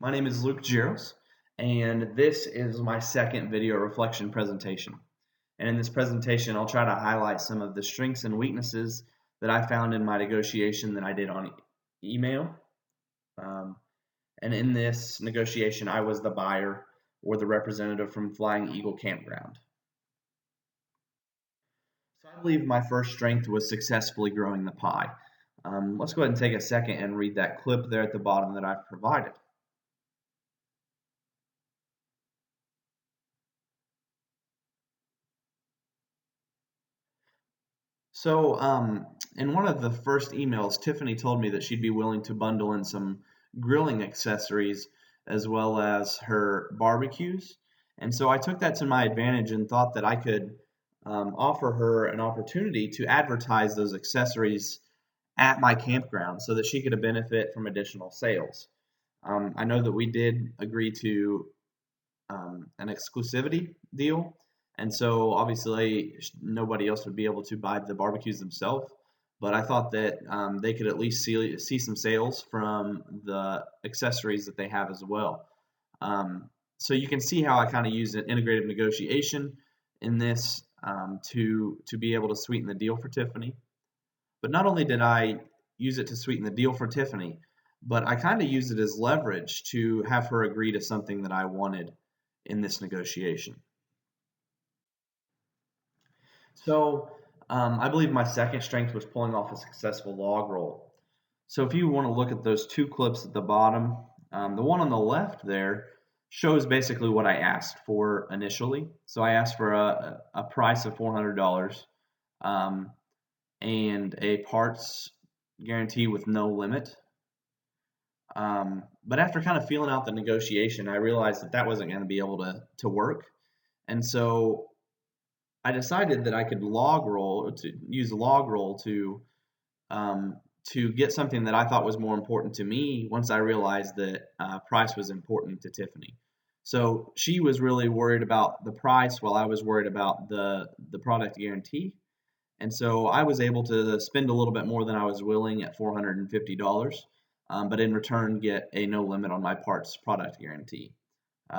My name is Luke Giros, and this is my second video reflection presentation. And in this presentation, I'll try to highlight some of the strengths and weaknesses that I found in my negotiation that I did on email. And in this negotiation, I was the buyer or the representative from Flying Eagle Campground. So I believe my first strength was successfully growing the pie. Let's go ahead and take a second and read that clip there at the bottom that I've provided. So, in one of the first emails, Tiffany told me that she'd be willing to bundle in some grilling accessories as well as her barbecues. And so I took that to my advantage and thought that I could offer her an opportunity to advertise those accessories at my campground so that she could benefit from additional sales. I know that we did agree to an exclusivity deal, and so obviously nobody else would be able to buy the barbecues themselves. But I thought that they could at least see some sales from the accessories that they have as well. So you can see how I kind of use an integrative negotiation in this to be able to sweeten the deal for Tiffany. But not only did I use it to sweeten the deal for Tiffany, but I kind of used it as leverage to have her agree to something that I wanted in this negotiation. So I believe my second strength was pulling off a successful log roll. So if you want to look at those two clips at the bottom, the one on the left there shows basically what I asked for initially. So I asked for a price of $400 and a parts guarantee with no limit. But after kind of feeling out the negotiation, I realized that that wasn't going to be able to work. And so I decided that I could use log roll to get something that I thought was more important to me once I realized that price was important to Tiffany. So she was really worried about the price while I was worried about the product guarantee. And so I was able to spend a little bit more than I was willing at $450, but in return get a no limit on my parts product guarantee.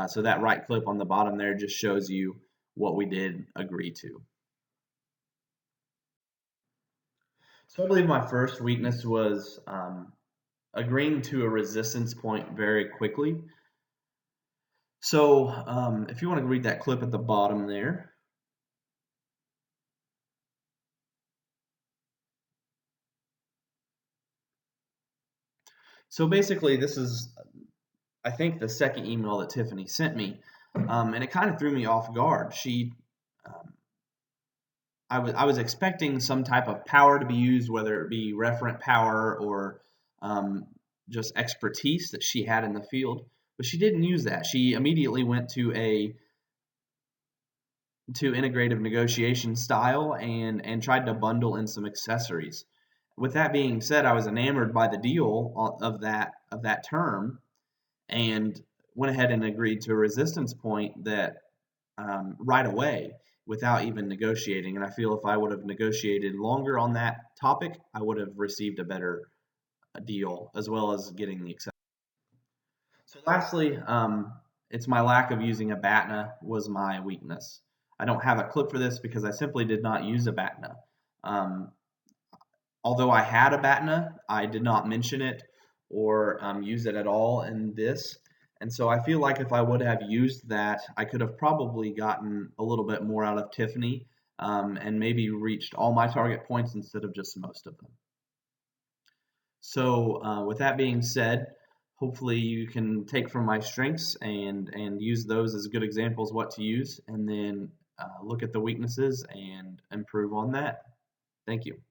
So that right clip on the bottom there just shows you what we did agree to. So I believe my first weakness was agreeing to a resistance point very quickly. So if you want to read that clip at the bottom there. So basically this is, I think, the second email that Tiffany sent me, and it kind of threw me off guard. I was expecting some type of power to be used, whether it be referent power or just expertise that she had in the field, but she didn't use that. She immediately went to integrative negotiation style and tried to bundle in some accessories. With that being said, I was enamored by the deal of that term and went ahead and agreed to a resistance point that right away without even negotiating. And I feel if I would have negotiated longer on that topic, I would have received a better deal as well as getting the acceptance. So lastly, it's my lack of using a BATNA was my weakness. I don't have a clip for this because I simply did not use a BATNA. Although I had a BATNA, I did not mention it or use it at all in this. And so I feel like if I would have used that, I could have probably gotten a little bit more out of Tiffany and maybe reached all my target points instead of just most of them. So with that being said, hopefully you can take from my strengths and use those as good examples what to use, and then look at the weaknesses and improve on that. Thank you.